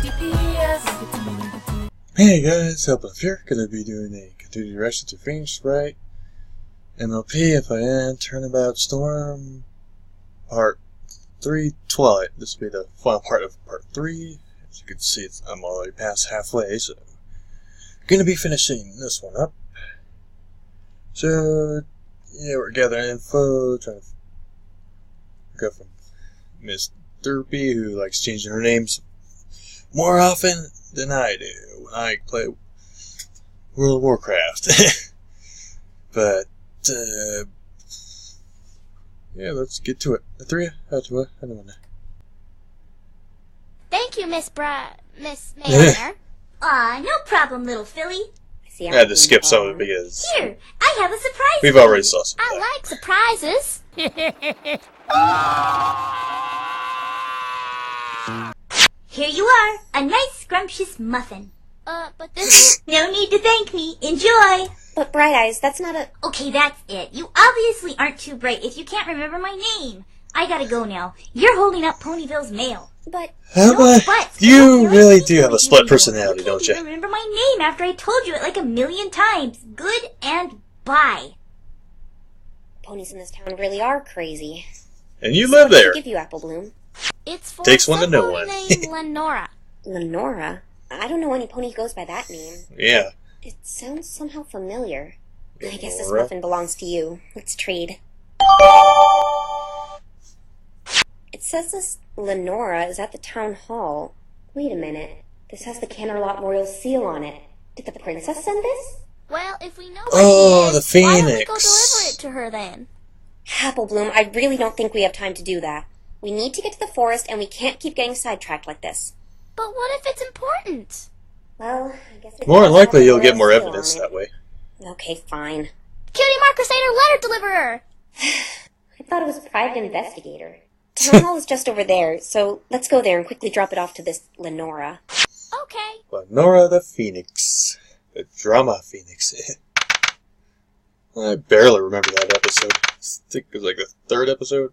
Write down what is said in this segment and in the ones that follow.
Hey guys, MLP here. Gonna be doing a continued reaction to FIM's Wright, MLP FiM Turnabout Storm Part 3 Twilight. This will be the final part of Part 3. As you can see, I'm already past halfway, so gonna be finishing this one up. So yeah, we're gathering info, trying to go from Miss Derpy, who likes changing her names more often than I do when I play World of Warcraft. But yeah, let's get to it. The three, I don't know. Thank you, Miss Mayor. Aw, no problem, little filly. I had to skip some of it because Here, I have a surprise. we've already saw some. I like surprises. Here you are, a nice scrumptious muffin. But this No need to thank me. Enjoy. But Bright Eyes, that's not a... Okay, that's it. You obviously aren't too bright if you can't remember my name. I gotta go now. You're holding up Ponyville's mail. But... You really do have a split personality, don't you? Remember my name after I told you it like 1,000,000 times. Good and bye. Ponies in this town really are crazy. And you live there. I'll give you Apple Bloom. it's for Takes one to know someone one. named Lenora. Lenora? I don't know any pony who goes by that name. Yeah. It sounds somehow familiar. I guess this Lenora? muffin belongs to you. Let's trade. It says this Lenora is at the town hall. Wait a minute. This has the Canterlot Royal seal on it. Did the princess send this? Well, if we know Oh, what the it is, why don't we go Phoenix. deliver it to her then? Apple Bloom, I really don't think we have time to do that. We need to get to the forest, and we can't keep getting sidetracked like this. But what if it's important? Well, I guess... it More does than likely, have a you'll get royal more seal evidence on that way. it. Okay, fine. Cutie Mark Crusader letter deliverer! I thought it was a private investigator. Town hall is just over there, so let's go there and quickly drop it off to this Lenora. Okay. Lenora the Phoenix. The drama Phoenix. I barely remember that episode. I think it was like the third episode?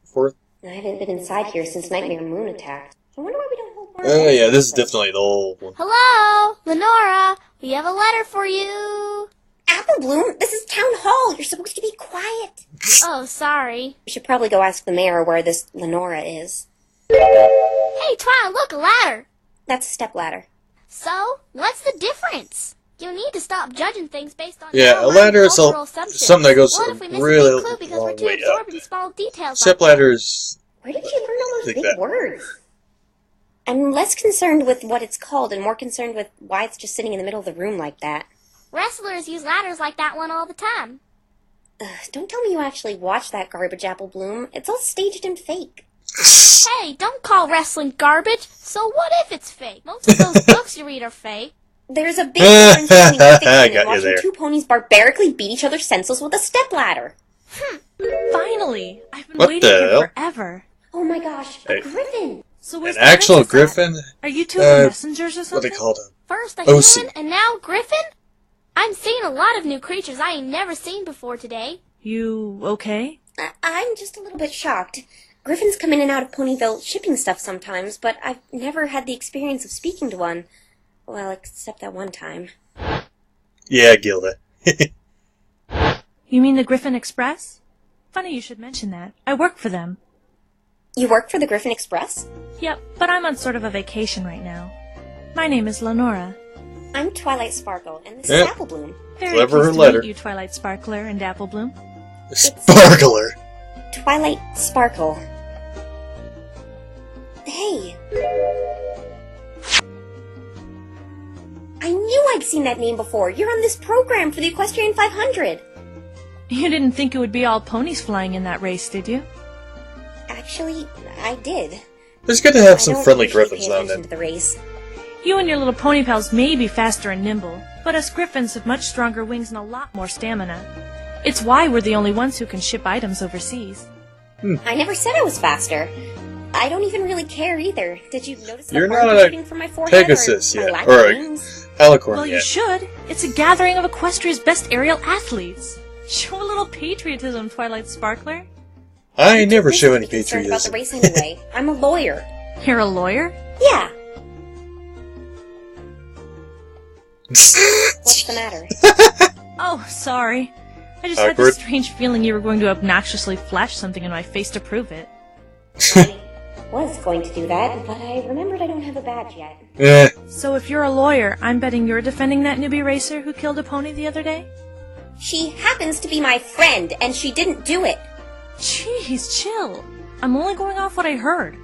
Fourth? I haven't been inside here since Nightmare Moon attacked. I wonder why we don't hold more... Oh yeah, this is definitely the old one. Hello, Lenora. We have a letter for you. Apple Bloom, this is Town Hall. You're supposed to be quiet. Oh, sorry. We should probably go ask the mayor where this Lenora is. Hey, Twilight, look, a ladder. That's a stepladder. So, what's the difference? You need to stop judging things based on Yeah, a ladder is cultural assumptions. something that goes What if we miss really a big clue because we're long too way absorbed up. in small details? Step ladders. Where did you learn all those Like big that. words? I'm less concerned with what it's called and more concerned with why it's just sitting in the middle of the room like that. Wrestlers use ladders like that one all the time. Don't tell me you actually watched that garbage, Apple Bloom. It's all staged and fake. Hey, don't call wrestling garbage. So what if it's fake? Most of those books you read are fake. There's a big difference between I fiction got and you watching there. two ponies barbarically beat each other senseless with a stepladder. Finally! I've been What waiting the here hell? forever. Oh my gosh, Hey. a griffin! So where's An the actual princess at? griffin? Are you two the messengers or What something? they called him? First a OC. human and now Griffin? I'm seeing a lot of new creatures I ain't never seen before today. You okay? I'm just a little bit shocked. Griffins come in and out of Ponyville shipping stuff sometimes, but I've never had the experience of speaking to one. Well, except that one time. Yeah, Gilda. You mean the Griffin Express? Funny you should mention that. I work for them. You work for the Griffin Express? Yep, but I'm on sort of a vacation right now. My name is Lenora. I'm Twilight Sparkle, and this Yeah. is Apple Bloom. Very Clever pleased to letter. meet you, Twilight Sparkler and Apple Bloom. Sparkler. Twilight Sparkle. Hey. I knew I'd seen that name before. You're on this program for the Equestrian 500. You didn't think it would be all ponies flying in that race, did you? Actually, I did. It's good to have I some don't friendly usually griffins pay now and attention then. to the race. You and your little pony pals may be faster and nimble, but us griffins have much stronger wings and a lot more stamina. It's why we're the only ones who can ship items overseas. I never said I was faster. I don't even really care either. Did you notice the You're horn not protruding a from my forehead Pegasus or my yet, lack or of a wings? Alicorn Well, you yet. should. It's a gathering of Equestria's best aerial athletes. Show a little patriotism, Twilight Sparkler. I never show any Concerned about the patriotism. race anyway. I'm a lawyer. You're a lawyer? Yeah. What's the matter? Oh, sorry. I just had Awkward. this strange feeling you were going to obnoxiously flash something in my face to prove it. I was going to do that, but I remembered I don't have a badge yet. Eh. So if you're a lawyer, I'm betting you're defending that newbie racer who killed a pony the other day? She happens to be my friend, and she didn't do it. Jeez, chill. I'm only going off what I heard.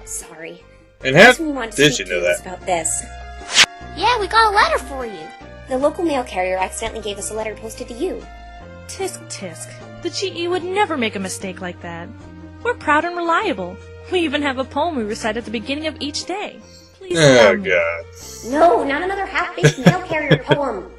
Sorry. And how Person we wanted to did speak you know to is that? about this. Yeah, we got a letter for you. The local mail carrier accidentally gave us a letter posted to you. Tisk tisk. The GE would never make a mistake like that. We're proud and reliable. We even have a poem we recite at the beginning of each day. Please allow Oh me. god. No, not another half-baked mail carrier poem.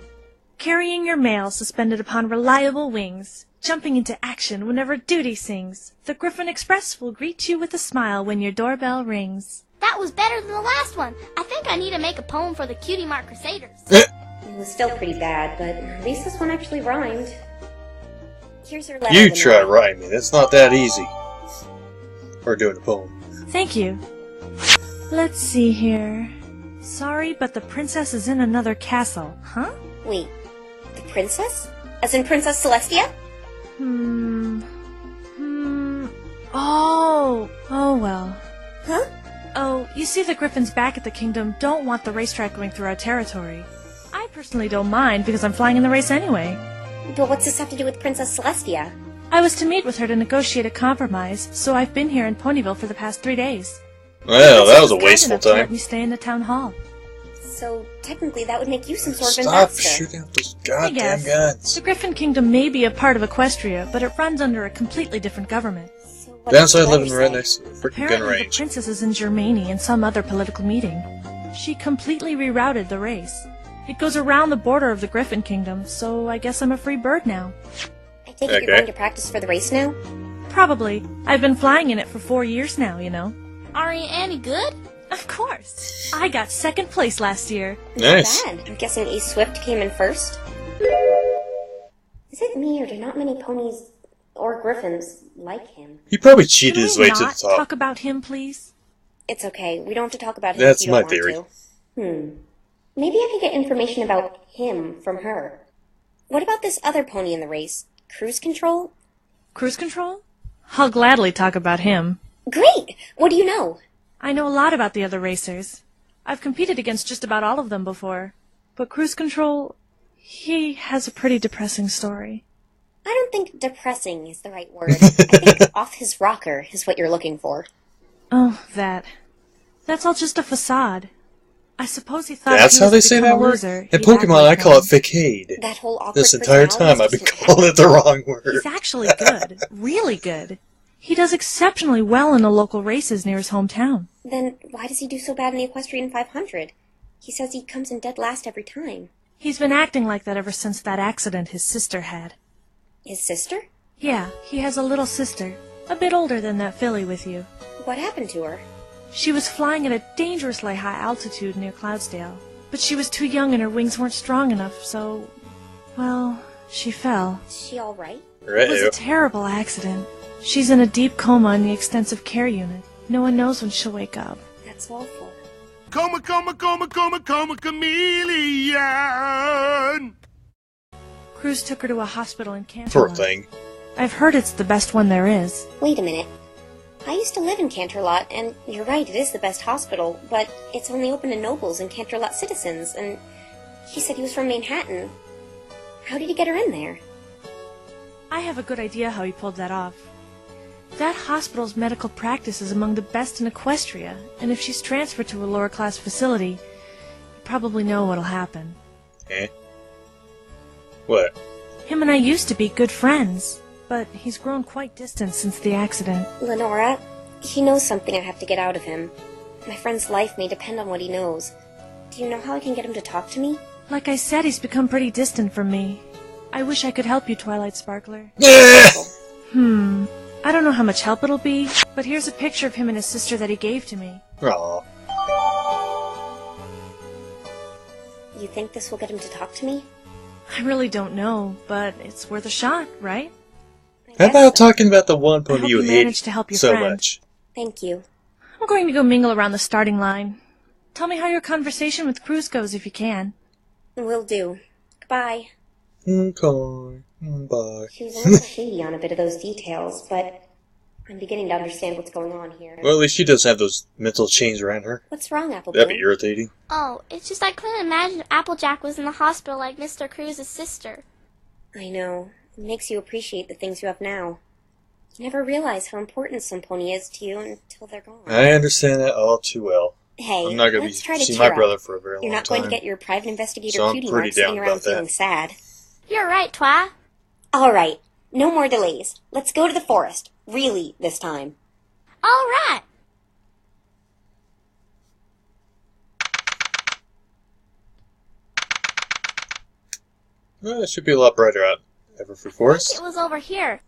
Carrying your mail suspended upon reliable wings, jumping into action whenever duty sings. The Griffin Express will greet you with a smile when your doorbell rings. That was better than the last one. I think I need to make a poem for the Cutie Mark Crusaders. It was still pretty bad, but at least this one actually rhymed. Here's her letter. You to try Mary. rhyming. It's not that easy. Or doing a poem. Thank you. Let's see here. Sorry, but the princess is in another castle. Huh? Wait, the princess? As in Princess Celestia? Oh well. Huh? Oh, you see the Griffins back at the kingdom don't want the racetrack going through our territory. I personally don't mind because I'm flying in the race anyway. But what's this have to do with Princess Celestia? I was to meet with her to negotiate a compromise, so I've been here in Ponyville for the past 3 days. Well, that was a The princess wasteful kind enough to let time. me stay in the town hall. So, technically that would make you some sort of Stop ambassador. shooting out those I goddamn guess. guns. The Griffin Kingdom may be a part of Equestria, but it runs under a completely different government. So what does the Downside letter living right say? next to the freaking gun Apparently, the range. princess is in Germany in some other political meeting. She completely rerouted the race. It goes around the border of the Griffin Kingdom, so I guess I'm a free bird now. I take it Okay. you're going to practice for the race now? Probably. I've been flying in it for 4 years now, you know. Are you any good? Of course. I got second place last year. Nice. Not bad. I'm guessing Ace Swift came in first. Is it me, or do not many ponies or griffins like him? He probably cheated Can his we way to the not top. talk about him, please? It's okay. We don't have to talk about him That's if you don't my theory. want to. Maybe I could get information about him from her. What about this other pony in the race? Cruise Control? Cruise control? I'll gladly talk about him. Great! What do you know? I know a lot about the other racers. I've competed against just about all of them before. But Cruise Control, he has a pretty depressing story. I don't think depressing is the right word. I think off his rocker is what you're looking for. Oh, that. That's all just a facade. I suppose he thought That's if he how was they to say become that a word? loser, In he'd act Pokemon, like I call it one. facade. That whole awkward This entire time I've personality been is just calling it the wrong word. He's actually good. Really good. He does exceptionally well in the local races near his hometown. Then why does he do so bad in the Equestrian 500? He says he comes in dead last every time. He's been acting like that ever since that accident his sister had. His sister? Yeah, he has a little sister. A bit older than that filly with you. What happened to her? She was flying at a dangerously high altitude near Cloudsdale. But she was too young and her wings weren't strong enough, so... well, she fell. Is she alright? It was a Right. terrible accident. She's in a deep coma in the extensive care unit. No one knows when she'll wake up. That's awful. Coma, chameleon. Cruz took her to a hospital in Canterlot. Poor thing. I've heard it's the best one there is. Wait a minute. I used to live in Canterlot, and you're right, it is the best hospital, but it's only open to nobles and Canterlot citizens, and he said he was from Manhattan. How did he get her in there? I have a good idea how he pulled that off. That hospital's medical practice is among the best in Equestria, and if she's transferred to a lower-class facility, you probably know what'll happen. Eh? What? Him and I used to be good friends, but he's grown quite distant since the accident. Lenora, he knows something I have to get out of him. My friend's life may depend on what he knows. Do you know how I can get him to talk to me? Like I said, he's become pretty distant from me. I wish I could help you, Twilight Sparkler. I don't know how much help it'll be, but here's a picture of him and his sister that he gave to me. Aw. You think this will get him to talk to me? I really don't know, but it's worth a shot, right? I How guess about so. talking about the one I pony hope you you hate managed to help your so friend. much? Thank you. I'm going to go mingle around the starting line. Tell me how your conversation with Cruz goes if you can. Will do. Goodbye. Okay. Bye. She was a little shady on a bit of those details, but I'm beginning to understand what's going on here. Well, at least she doesn't have those mental chains around her. What's wrong, Applebloom? That'd be irritating. Oh, it's just I couldn't imagine if Applejack was in the hospital like Mr. Cruz's sister. I know. It makes you appreciate the things you have now. You never realize how important some pony is to you until they're gone. I understand that all too well. Hey, I'm not going let's to try to see cheer my brother up. for a very long time. You're not going to get your private investigator So I'm cutie pretty mark sitting down around about that. feeling sad. You're right, Twi. All right, no more delays. Let's go to the forest. Really, this time. All right. Well, it should be a lot brighter out. Everfree Forest. It was over here.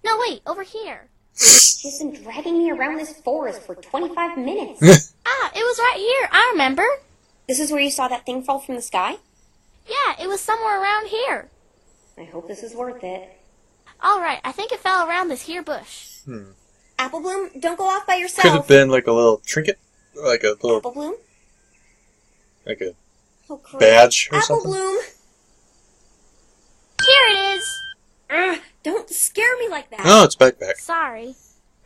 No, wait, over here. She's been dragging me around this forest for 25 minutes. Ah, it was right here. I remember. This is where you saw that thing fall from the sky? Yeah, it was somewhere around here. I hope this is worth it. All right, I think it fell around this here bush. Applebloom, don't go off by yourself. Could have been like a little trinket, or like a little, Applebloom? like a Oh, crap. badge or something. Applebloom! Here it is. Ugh, don't scare me like that. Oh, it's backpack. Sorry.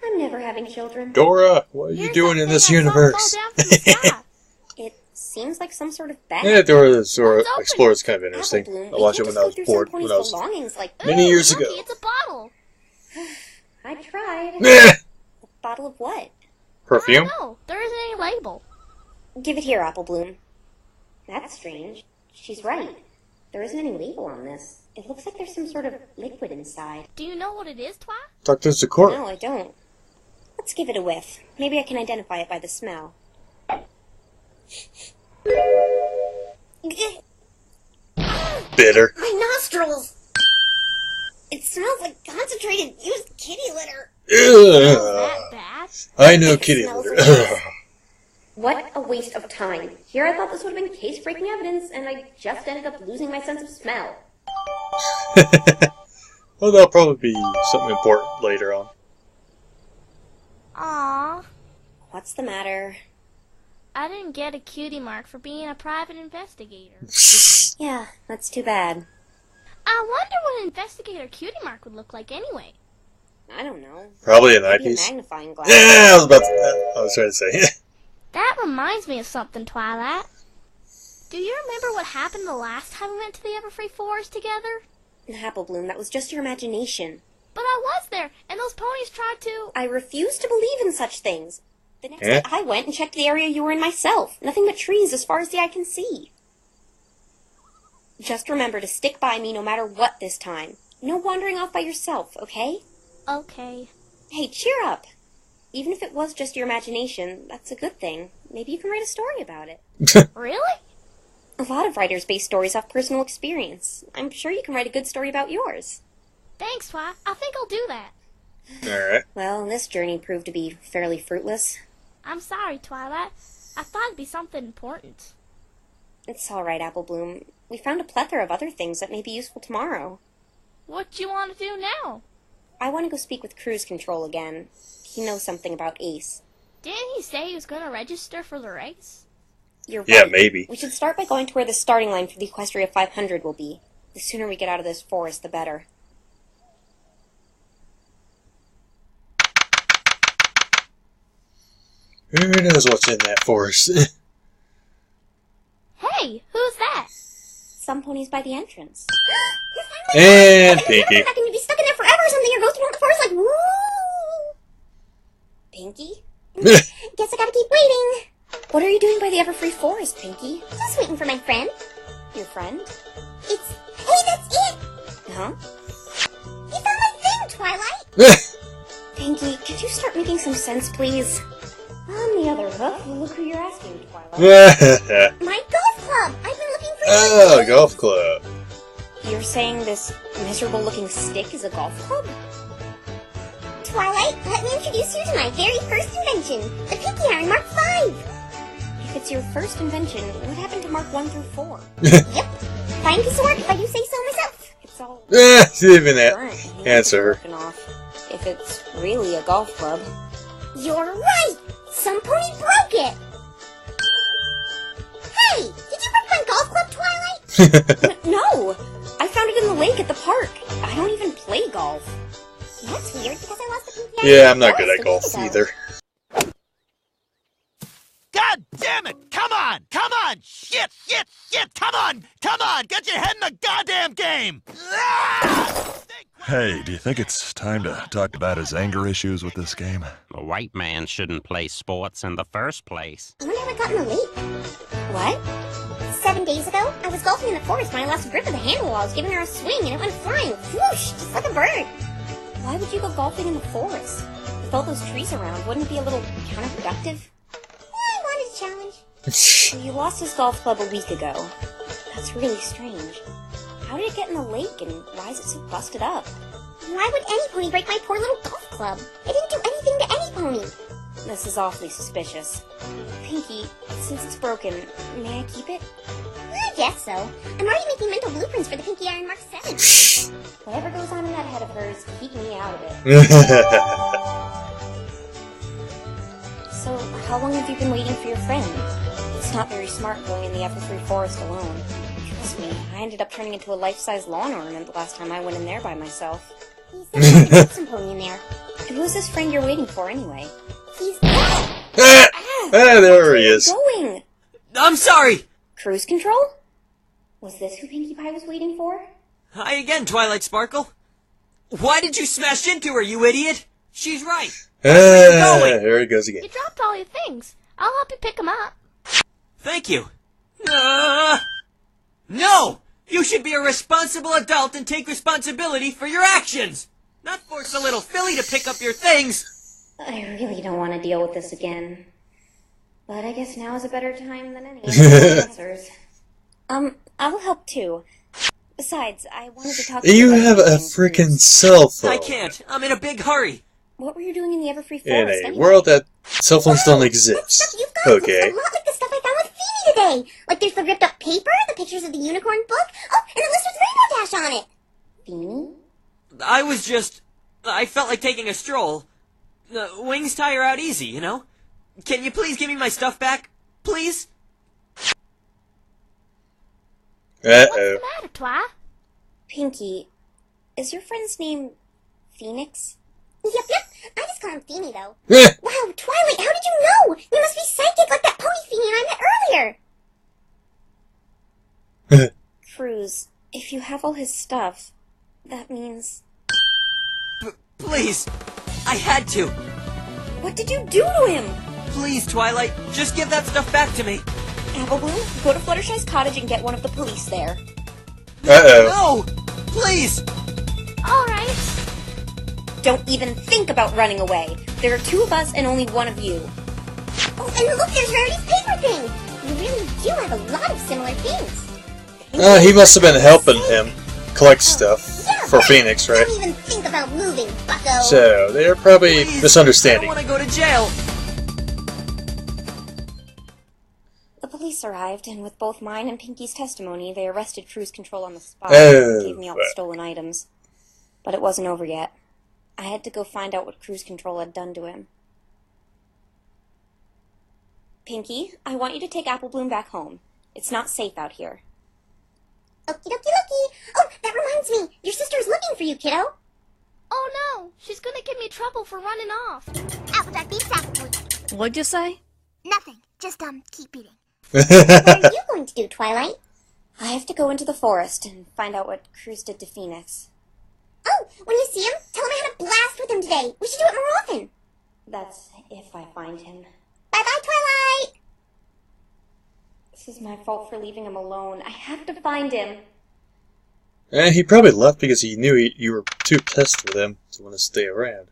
I'm never having children. Dora, what are you Here's doing that in this thing I saw universe? fall down from the sky. It seems like some sort of bag. Yeah, Dora the Explorer Let's open is kind of interesting. Applebloom, I watched it we when I can't was just go bored, through when some I pony's was belongings like many years Look, ago. It's a bottle. I tried. Meh. A bottle of what? Perfume? No, there isn't any label. Give it here, Applebloom. That's strange. She's right. There isn't any label on this. It looks like there's some sort of liquid inside. Do you know what it is, Twi? Dr. Zakora. No, I don't. Let's give it a whiff. Maybe I can identify it by the smell. Bitter. My nostrils! It smells like concentrated used kitty litter. That bad? I know It kitty smells litter. worse. What a waste of time. Here I thought this would have been case-breaking evidence, and I just ended up losing my sense of smell. Well, that'll probably be something important later on. Aw, What's the matter? I didn't get a cutie mark for being a private investigator. Yeah, that's too bad. I wonder what an investigator cutie mark would look like anyway. I don't know. Probably an Maybe a eyepiece. magnifying glass. Yeah, I was trying to say. That reminds me of something, Twilight. Do you remember what happened the last time we went to the Everfree Forest together? Applebloom, that was just your imagination. But I was there, and those ponies tried to... I refuse to believe in such things. The next Eh? day I went and checked the area you were in myself. Nothing but trees as far as the eye can see. Just remember to stick by me no matter what this time. No wandering off by yourself, okay? Okay. Hey, cheer up. Even if it was just your imagination, that's a good thing. Maybe you can write a story about it. Really? A lot of writers base stories off personal experience. I'm sure you can write a good story about yours. Thanks, Twi. I think I'll do that. Alright. Well, this journey proved to be fairly fruitless. I'm sorry, Twilight. I thought it'd be something important. It's all right, Applebloom. We found a plethora of other things that may be useful tomorrow. What do you want to do now? I want to go speak with Cruise Control again. He knows something about Ace. Didn't he say he was going to register for the race? You're Yeah, right. maybe. We should start by going to where the starting line for the Equestria 500 will be. The sooner we get out of this forest, the better. Who knows what's in that forest? Hey, who's that? Some ponies by the entrance. And You're Pinky. not going to be stuck in there forever or something. You're going to walk the forest like, woo! Pinky? Guess I gotta keep waiting. What are you doing by the Everfree Forest, Pinky? Just waiting for my friend. Your friend? It's... Hey, that's it! Huh? You found my thing, Twilight! Pinky, could you start making some sense, please? On the other hoof, look who you're asking, Twilight. My golf club! I've been looking for Oh, golf club. You're saying this miserable-looking stick is a golf club? Twilight, let me introduce you to my very first invention, the Pinky Iron Mark V. If it's your first invention, what happened to Mark 1 through 4? Yep, fine piece of work if I do say so myself. It's all... She didn't even burnt. answer her. Working off. If it's really a golf club. You're right! Some pony broke it! Hey, did you break my golf club No! I found it in the lake at the park. I don't even play golf. That's weird because I lost the pinky eye Yeah, I'm not forest good at a golf week ago. either. God damn it! Come on! Come on! Shit! Shit! Shit! Come on! Come on! Get your head in the goddamn game! Ah! Hey, do you think it's time to talk about his anger issues with this game? A white man shouldn't play sports in the first place. I wonder how I got in the lake. What? 7 days ago, I was golfing in the forest when I lost grip of the handle while I was giving her a swing and it went flying, whoosh, just like a bird. Why would you go golfing in the forest? With all those trees around, wouldn't it be a little counterproductive? I wanted a challenge. Well, you lost his golf club a week ago. That's really strange. How did it get in the lake, and why is it so busted up? Why would any pony break my poor little golf club? I didn't do anything to any pony. This is awfully suspicious. Pinky, since it's broken, may I keep it? I guess so. I'm already making mental blueprints for the Pinky Iron Mark 7. Whatever goes on in that head of hers, keep me out of it. So, how long have you been waiting for your friend? It's not very smart going in the Everfree Forest alone. Trust me, I ended up turning into a life-size lawn ornament the last time I went in there by myself. He said there's some pony in there. And who's this friend you're waiting for anyway? He's There he is. Going! I'm sorry! Cruise control? Was this who Pinkie Pie was waiting for? Hi again, Twilight Sparkle. Why did you smash into her, you idiot? She's right. There he goes again. You dropped all your things. I'll help you pick them up. Thank you. No! You should be a responsible adult and take responsibility for your actions! Not force a little filly to pick up your things! I really don't want to deal with this again. But I guess now is a better time than any of the answers. I'll help too. Besides, I wanted to talk to You about have a something, freaking Cruz. cell phone. I can't. I'm in a big hurry. What were you doing in the Everfree In Forest a anyway? world that cell phones don't That exist. stuff you've got looks Okay. a lot like the stuff I found with Feeny today. Like there's the ripped up paper, the pictures of the unicorn book, oh, and a list with Rainbow Dash on it. Feeny? I felt like taking a stroll. Wings tire out easy, you know? Can you please give me my stuff back? Please? Uh-oh. What's the matter, Twi? Pinky, is your friend's name Phoenix? Yep. I just call him Feeny though. Eh. Wow, Twilight, how did you know? You must be psychic like that pony Feeny I met earlier. Cruz, if you have all his stuff, that means... Please! I had to! What did you do to him? Please, Twilight, just give that stuff back to me! Apple Bloom, go to Fluttershy's cottage and get one of the police there. Uh-oh. No! Please! All right. Don't even think about running away. There are two of us and only one of you. Oh, and look, there's Rarity's paper thing. You really do have a lot of similar things. He must have been helping him collect stuff for Phoenix, right? Don't even think about moving, bucko. So, they're probably Please, misunderstanding. I don't want to go to jail! The police arrived, and with both mine and Pinky's testimony, they arrested Cruise Control on the spot Oh, and gave me all the fuck. stolen items. But it wasn't over yet. I had to go find out what Cruise Control had done to him. Pinky, I want you to take Apple Bloom back home. It's not safe out here. Okie dokie dokie. Oh, that reminds me. Your sister's looking for you, kiddo. Oh no, she's gonna give me trouble for running off. Applejack beats Applejack. What'd you say? Nothing. Just, keep eating. What What are you going to do, Twilight? I have to go into the forest and find out what Cruz did to Phoenix. Oh, when you see him, tell him I had a blast with him today. We should do it more often. That's if I find him. Bye-bye, Twilight. This is my fault for leaving him alone. I have to find him. And he probably left because he knew you were too pissed with him to want to stay around.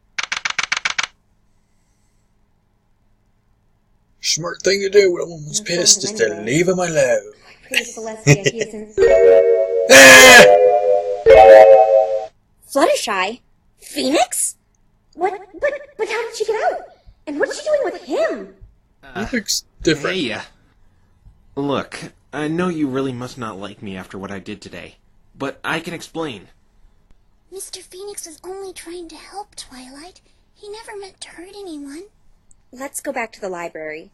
Smart thing to do when someone's No pissed is fun to anyway. leave him alone. Praise Celestia, he isn't... Ah! Fluttershy? Phoenix? But how did she get out? And what's she doing with him? He looks different. Hey, look, I know you really must not like me after what I did today, but I can explain. Mr. Phoenix was only trying to help, Twilight. He never meant to hurt anyone. Let's go back to the library.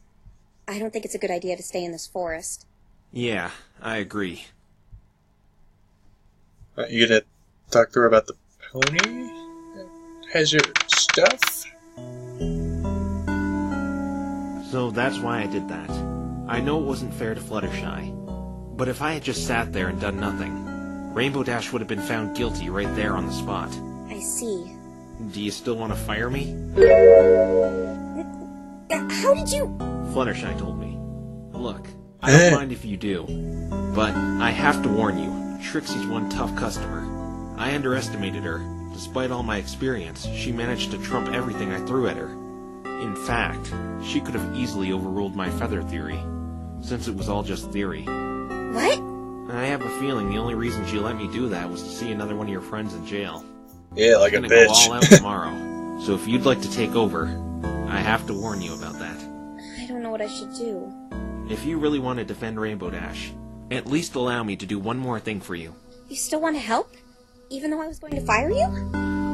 I don't think it's a good idea to stay in this forest. Yeah, I agree. You gonna talk to her about the pony? Has your stuff? So that's why I did that. I know it wasn't fair to Fluttershy. But if I had just sat there and done nothing, Rainbow Dash would have been found guilty right there on the spot. I see. Do you still want to fire me? How did you... Fluttershy told me. Look, I don't mind if you do, but I have to warn you, Trixie's one tough customer. I underestimated her. Despite all my experience, she managed to trump everything I threw at her. In fact, she could have easily overruled my feather theory, since it was all just theory. What? I have a feeling the only reason she let me do that was to see another one of your friends in jail. Yeah, like a bitch. bitch. Go all out tomorrow, so if you'd like to take over, I have to warn you about that. I don't know what I should do. If you really want to defend Rainbow Dash, at least allow me to do one more thing for you. You still want to help? Even though I was going to fire you?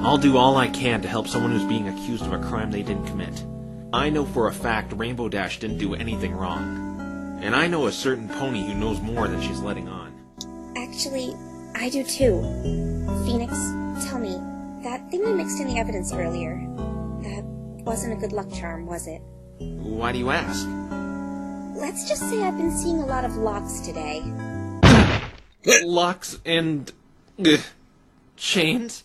I'll do all I can to help someone who's being accused of a crime they didn't commit. I know for a fact Rainbow Dash didn't do anything wrong. And I know a certain pony who knows more than she's letting on. Actually, I do too. Phoenix, tell me, that thing you mixed in the evidence earlier, that wasn't a good luck charm, was it? Why do you ask? Let's just say I've been seeing a lot of locks today. Locks and... chains?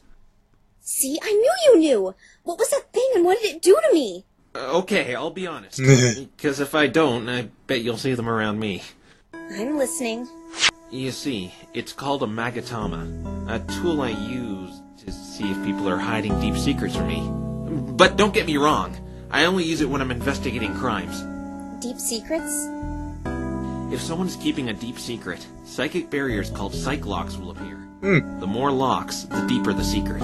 See, I knew you knew! What was that thing and what did it do to me? Okay, I'll be honest. Because if I don't, I bet you'll see them around me. I'm listening. You see, it's called a magatama, a tool I use to see if people are hiding deep secrets from me. But don't get me wrong, I only use it when I'm investigating crimes. Deep secrets? If someone is keeping a deep secret, psychic barriers called psych locks will appear. The more locks, the deeper the secret.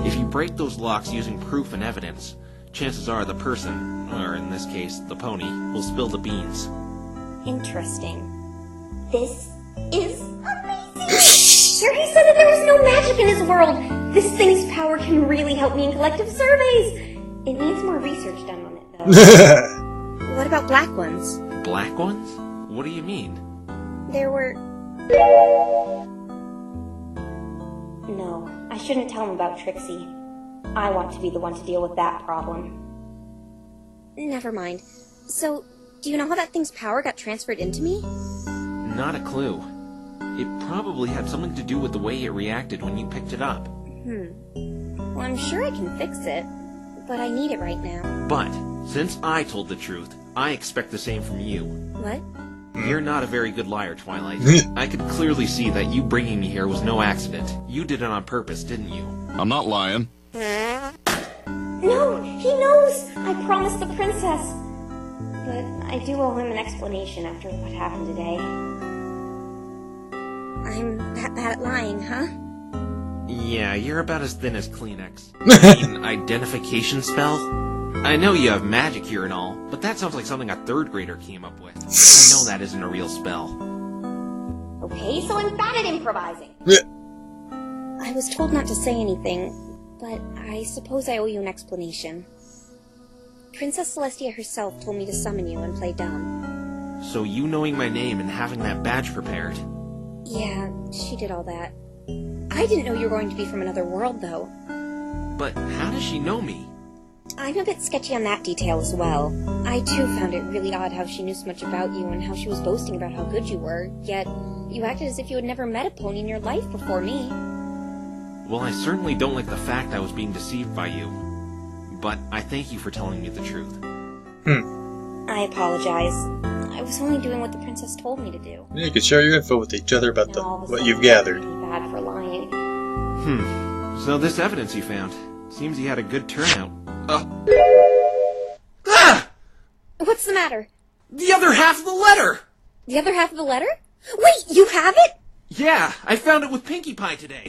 If you break those locks using proof and evidence, chances are the person, or in this case, the pony, will spill the beans. Interesting. This is amazing! Sure, he said that there was no magic in his world! This thing's power can really help me in collective surveys! It needs more research done on it, though. What about black ones? Black ones? What do you mean? There were... No, I shouldn't tell him about Trixie. I want to be the one to deal with that problem. Never mind. So, do you know how that thing's power got transferred into me? Not a clue. It probably had something to do with the way it reacted when you picked it up. Well, I'm sure I can fix it, but I need it right now. But, since I told the truth, I expect the same from you. What? You're not a very good liar, Twilight. I could clearly see that you bringing me here was no accident. You did it on purpose, didn't you? I'm not lying. No, he knows! I promised the princess. But I do owe him an explanation after what happened today. I'm that bad at lying, huh? Yeah, you're about as thin as Kleenex. I mean, identification spell? I know you have magic here and all, but that sounds like something a third grader came up with. I know that isn't a real spell. Okay, so I'm bad at improvising. I was told not to say anything, but I suppose I owe you an explanation. Princess Celestia herself told me to summon you and play dumb. So you knowing my name and having that badge prepared? Yeah, she did all that. I didn't know you were going to be from another world, though. But how does she know me? I'm a bit sketchy on that detail as well. I too found it really odd how she knew so much about you and how she was boasting about how good you were, yet you acted as if you had never met a pony in your life before me. Well, I certainly don't like the fact I was being deceived by you. But I thank you for telling me the truth. I apologize. I was only doing what the princess told me to do. Yeah, you can share your info with each other about what you've gathered. Bad for lying. So this evidence you found, seems you had a good turnout. What's the matter? The other half of the letter! The other half of the letter? Wait, you have it? Yeah, I found it with Pinkie Pie today.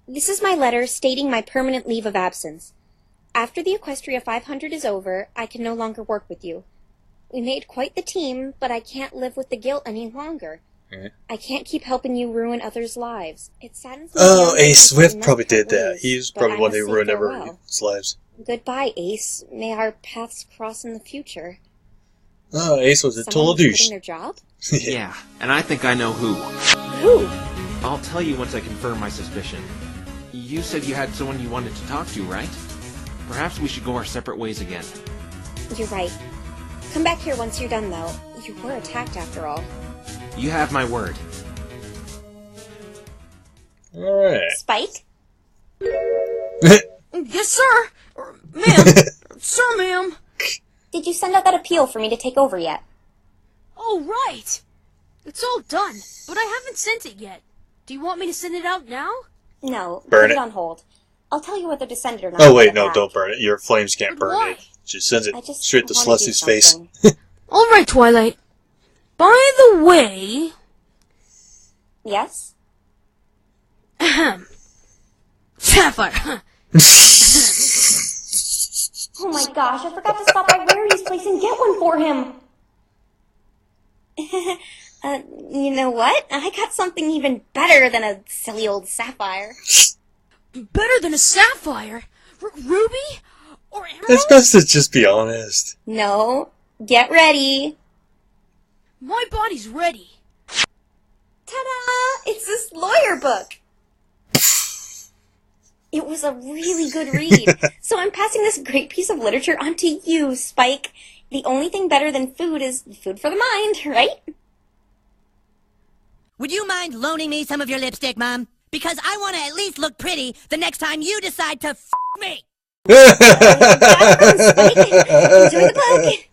This is my letter stating my permanent leave of absence. After the Equestria 500 is over, I can no longer work with you. We made quite the team, but I can't live with the guilt any longer. I can't keep helping you ruin others' lives. It saddens me. Oh, Ace Swift probably did that. He's probably one who ruined everyone's lives. Goodbye, Ace. May our paths cross in the future. Oh, Ace was a total douche. Their job? Yeah, and I think I know who. Who? I'll tell you once I confirm my suspicion. You said you had someone you wanted to talk to, right? Perhaps we should go our separate ways again. You're right. Come back here once you're done, though. You were attacked after all. You have my word. Alright. Spike? Yes, sir! Ma'am! Sir, ma'am! Did you send out that appeal for me to take over yet? Oh, right! It's all done, but I haven't sent it yet. Do you want me to send it out now? No, Burn put it. it on hold. I'll tell you whether to send it or not. Oh when I wait, get no, back. don't burn it. Your flames can't But burn why? it. She sends it I just straight to wanna do Celeste's face. something. Alright, Twilight. By the way... Yes? Ahem. Sapphire! Oh my gosh, I forgot to stop by Rarity's place and get one for him! You know what? I got something even better than a silly old sapphire. Better than a sapphire? Ruby? Or emerald? It's best to just be honest. No. Get ready. My body's ready. Ta-da! It's this lawyer book. It was a really good read. So I'm passing this great piece of literature on to you, Spike. The only thing better than food is food for the mind, right? Would you mind loaning me some of your lipstick, Mom? Because I want to at least look pretty the next time you decide to f*** me! Spike. Enjoy the book.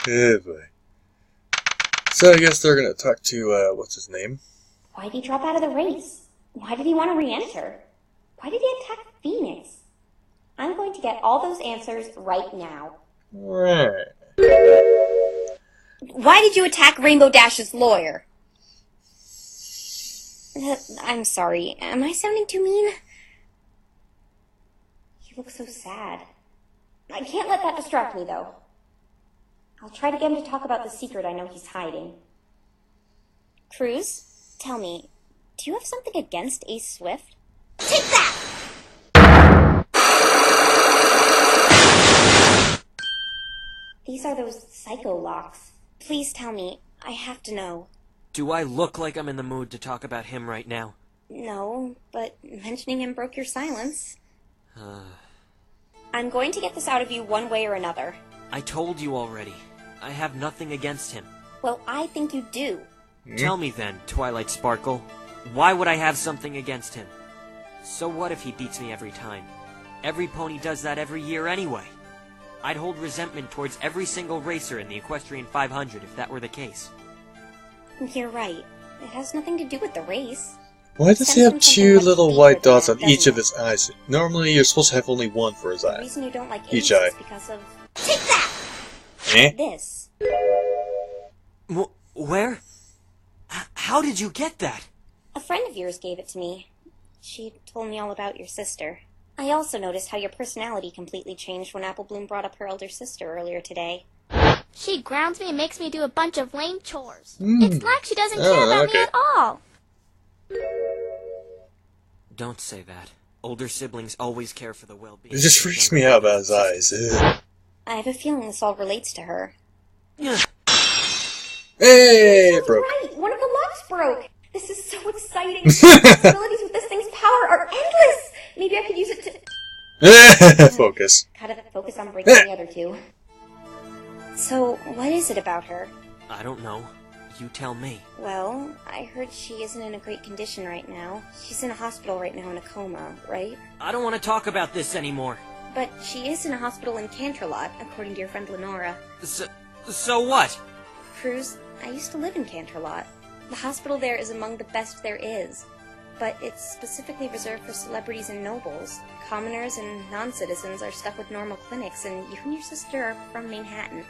Good boy. So I guess they're gonna talk to, what's his name? Why did he drop out of the race? Why did he want to re-enter? Why did he attack Phoenix? I'm going to get all those answers right now. Right. Why did you attack Rainbow Dash's lawyer? I'm sorry. Am I sounding too mean? He looks so sad. I can't let that distract me, though. I'll try to get him to talk about the secret I know he's hiding. Cruz, tell me, do you have something against Ace Swift? Take that! These are those psycho locks. Please tell me. I have to know. Do I look like I'm in the mood to talk about him right now? No, but mentioning him broke your silence. I'm going to get this out of you one way or another. I told you already. I have nothing against him. Well, I think you do. Tell me then, Twilight Sparkle. Why would I have something against him? So what if he beats me every time? Every pony does that every year anyway. I'd hold resentment towards every single racer in the Equestrian 500 if that were the case. You're right. It has nothing to do with the race. Why does he have two little white dots on each of his eyes? Normally you're supposed to have only one for his The eye. reason you don't like Each Ace eye. is because of... Take that! Eh? This. Where? How did you get that? A friend of yours gave it to me. She told me all about your sister. I also noticed how your personality completely changed when Apple Bloom brought up her elder sister earlier today. She grounds me and makes me do a bunch of lame chores. It's like she doesn't care Oh, about okay. me at all. Don't say that. Older siblings always care for the well-being. It just of their freaks younger me out about brothers his and eyes. Ugh. I have a feeling this all relates to her. sisters. Hey, it broke. Right, one of the locks broke. This is so exciting. The possibilities with this thing's power are endless. Maybe I could use it to... Focus. Gotta focus on breaking the other two. So, what is it about her? I don't know. You tell me. Well, I heard she isn't in a great condition right now. She's in a hospital right now in a coma, right? I don't want to talk about this anymore. But she is in a hospital in Canterlot, according to your friend Lenora. So what? Cruz, I used to live in Canterlot. The hospital there is among the best there is. But it's specifically reserved for celebrities and nobles. Commoners and non-citizens are stuck with normal clinics, and you and your sister are from Manhattan.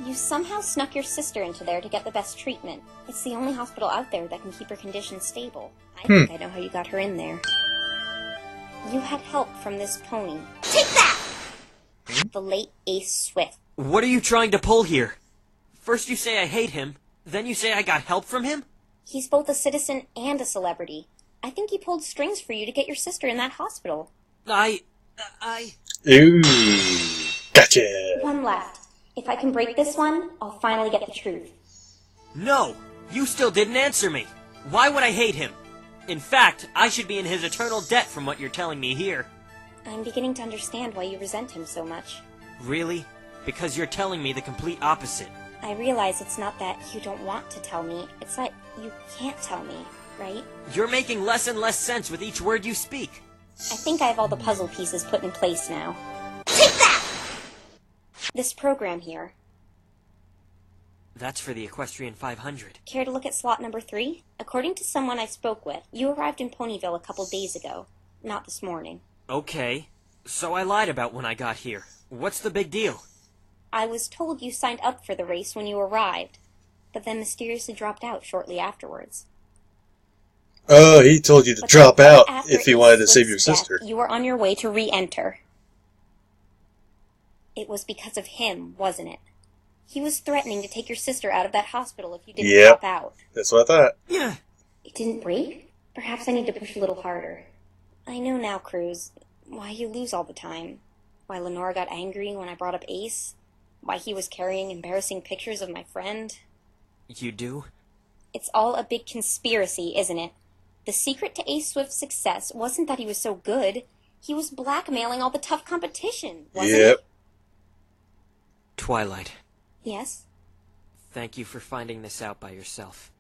You somehow snuck your sister into there to get the best treatment. It's the only hospital out there that can keep her condition stable. I think I know how you got her in there. You had help from this pony. Take that! The late Ace Swift. What are you trying to pull here? First you say I hate him, then you say I got help from him? He's both a citizen and a celebrity. I think he pulled strings for you to get your sister in that hospital. Ooh. Gotcha. One left. If I can break this one, I'll finally get the truth. No! You still didn't answer me! Why would I hate him? In fact, I should be in his eternal debt from what you're telling me here. I'm beginning to understand why you resent him so much. Really? Because you're telling me the complete opposite. I realize it's not that you don't want to tell me, it's that you can't tell me, right? You're making less and less sense with each word you speak. I think I have all the puzzle pieces put in place now. Take that! This program here. That's for the Equestrian 500. Care to look at slot number 3? According to someone I spoke with, you arrived in Ponyville a couple days ago. Not this morning. Okay. So I lied about when I got here. What's the big deal? I was told you signed up for the race when you arrived, but then mysteriously dropped out shortly afterwards. Oh, he told you to drop out if you wanted to save your sister. You were on your way to re-enter. It was because of him, wasn't it? He was threatening to take your sister out of that hospital if you didn't drop out. That's what I thought. Yeah. It didn't break? Perhaps I need to push a little harder. I know now, Cruz, why you lose all the time. Why Lenora got angry when I brought up Ace. Why he was carrying embarrassing pictures of my friend. You do? It's all a big conspiracy, isn't it? The secret to Ace Swift's success wasn't that he was so good. He was blackmailing all the tough competition, wasn't it? Twilight. Yes? Thank you for finding this out by yourself.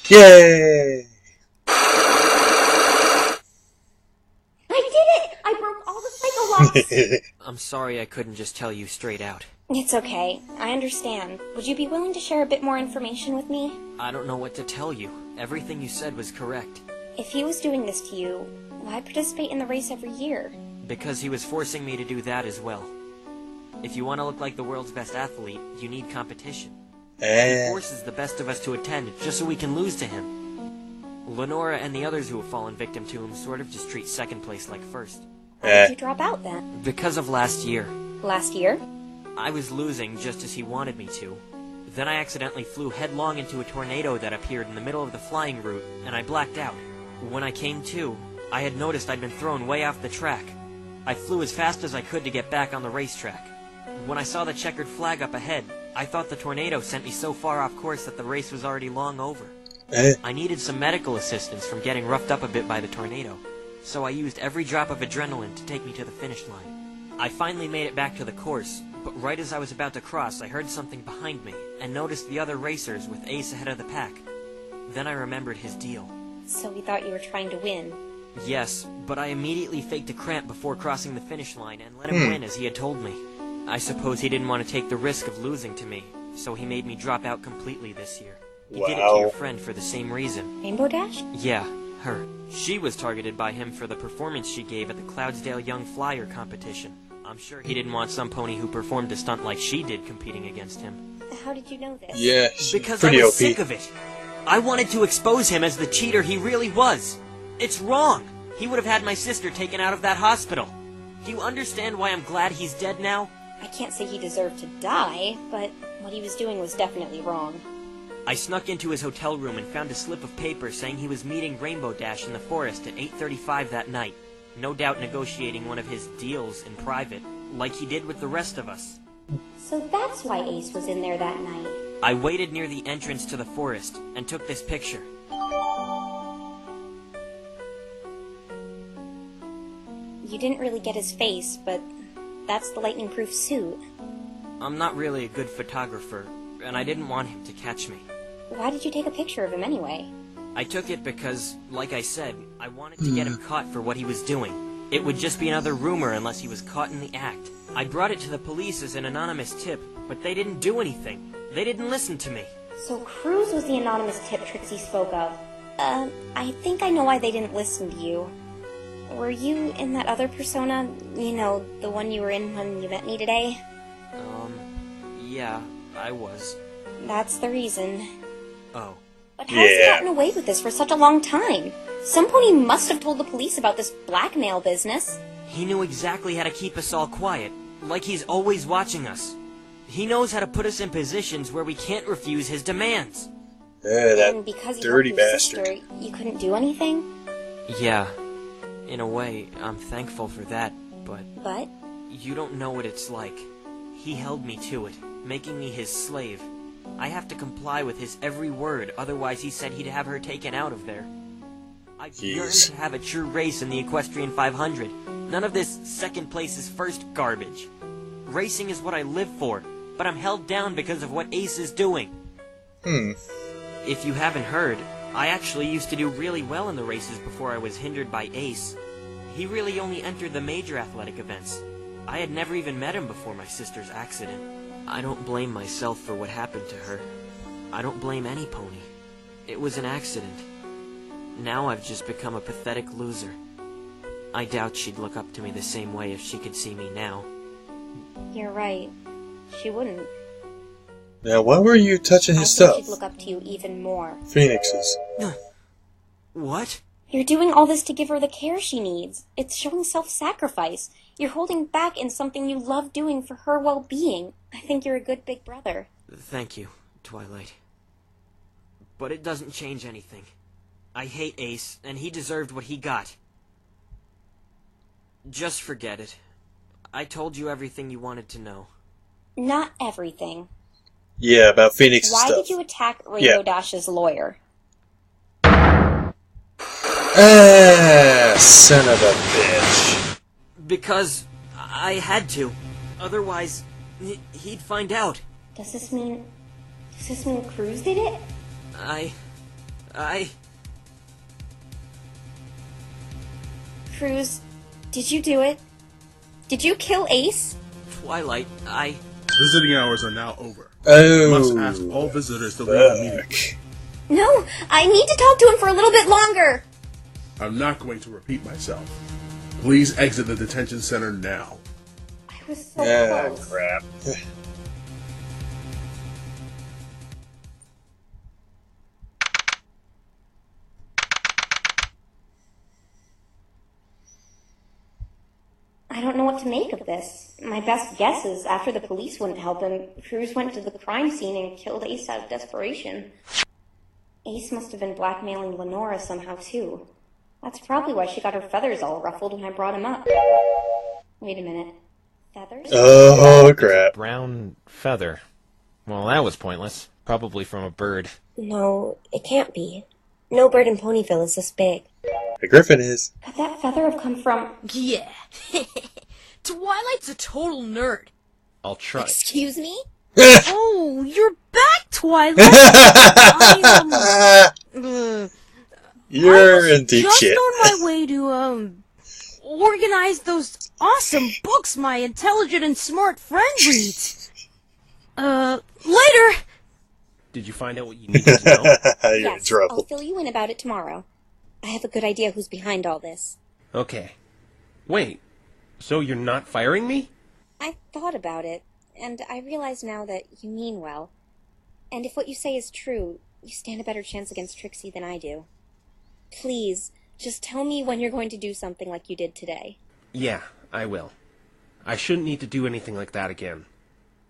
Yay! I did it! I broke all the psycho locks! I'm sorry I couldn't just tell you straight out. It's okay. I understand. Would you be willing to share a bit more information with me? I don't know what to tell you. Everything you said was correct. If he was doing this to you, why participate in the race every year? Because he was forcing me to do that as well. If you want to look like the world's best athlete, you need competition. He forces the best of us to attend just so we can lose to him. Lenora and the others who have fallen victim to him sort of just treat second place like first. Why did you drop out then? Because of last year. Last year? I was losing just as he wanted me to. Then I accidentally flew headlong into a tornado that appeared in the middle of the flying route, and I blacked out. When I came to, I had noticed I'd been thrown way off the track. I flew as fast as I could to get back on the racetrack. When I saw the checkered flag up ahead, I thought the tornado sent me so far off course that the race was already long over. I needed some medical assistance from getting roughed up a bit by the tornado, so I used every drop of adrenaline to take me to the finish line. I finally made it back to the course, but right as I was about to cross, I heard something behind me, and noticed the other racers with Ace ahead of the pack. Then I remembered his deal. So he thought you were trying to win. Yes, but I immediately faked a cramp before crossing the finish line and let him win as he had told me. I suppose he didn't want to take the risk of losing to me, so he made me drop out completely this year. He did it to your friend for the same reason. Rainbow Dash? Yeah, her. She was targeted by him for the performance she gave at the Cloudsdale Young Flyer competition. I'm sure he didn't want some pony who performed a stunt like she did competing against him. How did you know this? Yeah, because I was sick of it. I wanted to expose him as the cheater he really was. It's wrong. He would have had my sister taken out of that hospital. Do you understand why I'm glad he's dead now? I can't say he deserved to die, but what he was doing was definitely wrong. I snuck into his hotel room and found a slip of paper saying he was meeting Rainbow Dash in the forest at 8:35 that night. No doubt negotiating one of his deals in private, like he did with the rest of us. So that's why Ace was in there that night. I waited near the entrance to the forest and took this picture. You didn't really get his face, but that's the lightning-proof suit. I'm not really a good photographer, and I didn't want him to catch me. Why did you take a picture of him anyway? I took it because, like I said, I wanted to get him caught for what he was doing. It would just be another rumor unless he was caught in the act. I brought it to the police as an anonymous tip, but they didn't do anything. They didn't listen to me. So Cruz was the anonymous tip Trixie spoke of. I think I know why they didn't listen to you. Were you in that other persona? You know, the one you were in when you met me today? Yeah, I was. That's the reason. Oh. But how has he gotten away with this for such a long time? Some pony must have told the police about this blackmail business. He knew exactly how to keep us all quiet, like he's always watching us. He knows how to put us in positions where we can't refuse his demands. And because you dirty bastard. Sister, you couldn't do anything? Yeah. In a way, I'm thankful for that, but... But? You don't know what it's like. He held me to it, making me his slave. I have to comply with his every word, otherwise he said he'd have her taken out of there. I've yearned to have a true race in the Equestrian 500. None of this second place is first garbage. Racing is what I live for, but I'm held down because of what Ace is doing. If you haven't heard, I actually used to do really well in the races before I was hindered by Ace. He really only entered the major athletic events. I had never even met him before my sister's accident. I don't blame myself for what happened to her. I don't blame any pony. It was an accident. Now I've just become a pathetic loser. I doubt she'd look up to me the same way if she could see me now. You're right. She wouldn't. Now, why were you touching his I think stuff? she'd look up to you even more. Phoenix's. What? You're doing all this to give her the care she needs. It's showing self-sacrifice. You're holding back in something you love doing for her well-being. I think you're a good big brother. Thank you, Twilight. But it doesn't change anything. I hate Ace, and he deserved what he got. Just forget it. I told you everything you wanted to know. Not everything. Yeah, about Phoenix's Why stuff. did you attack Rainbow Dash's lawyer? Ah, son of a bitch. Because I had to. Otherwise, he'd find out. Does this mean Cruz did it? Cruz, did you do it? Did you kill Ace? Twilight, Visiting hours are now over. Oh. Must ask all visitors to leave immediately. No, I need to talk to him for a little bit longer. I'm not going to repeat myself. Please exit the detention center now. I was so close. Crap. I don't know what to make of this. My best guess is after the police wouldn't help him, Cruz went to the crime scene and killed Ace out of desperation. Ace must have been blackmailing Lenora somehow too. That's probably why she got her feathers all ruffled when I brought him up. Wait a minute. Feathers? Oh, crap. Brown feather. Well, that was pointless. Probably from a bird. No, it can't be. No bird in Ponyville is this big. The griffin is. Could that feather have come from... Yeah. Twililight's a total nerd. I'll try. Excuse me? Oh, you're back, Twilight! You're in deep just shit. on my way to, organize those awesome books my intelligent and smart friend reads. Later! Did you find out what you needed to know? You're in Yes, trouble. I'll fill you in about it tomorrow. I have a good idea who's behind all this. Okay. Wait. So you're not firing me? I thought about it, and I realize now that you mean well. And if what you say is true, you stand a better chance against Trixie than I do. Please, just tell me when you're going to do something like you did today. Yeah, I will. I shouldn't need to do anything like that again.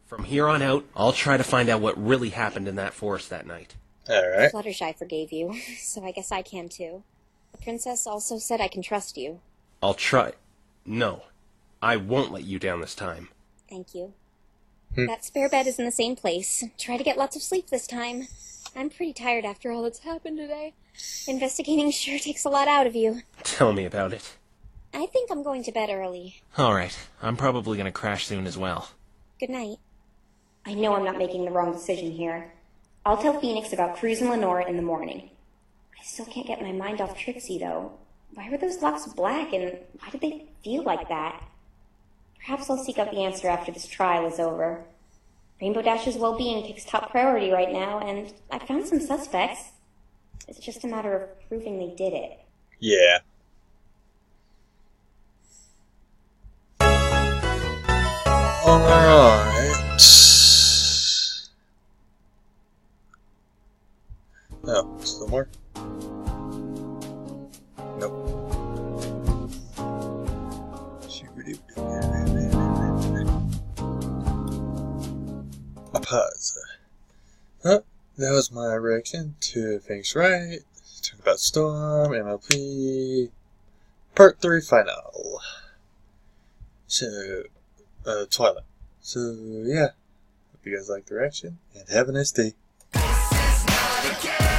From here on out, I'll try to find out what really happened in that forest that night. Alright. Fluttershy forgave you, so I guess I can too. The princess also said I can trust you. I'll try. No. I won't let you down this time. Thank you. That spare bed is in the same place. Try to get lots of sleep this time. I'm pretty tired after all that's happened today. Investigating sure takes a lot out of you. Tell me about it. I think I'm going to bed early. Alright, I'm probably gonna crash soon as well. Good night. I know I'm not making the wrong decision here. I'll tell Phoenix about Cruz and Lenora in the morning. I still can't get my mind off Trixie, though. Why were those locks black, and why did they feel like that? Perhaps I'll seek out the answer after this trial is over. Rainbow Dash's well-being takes top priority right now, and I found some suspects. It's just a matter of proving they did it. Yeah. Alright. Oh, still more? Nope. A pause. Oh, that was my reaction to Things Right, Turnabout Storm, MLP, Part 3 Final. So, Twilight. So, yeah. Hope you guys like the direction, and have a nice day. This is not a game.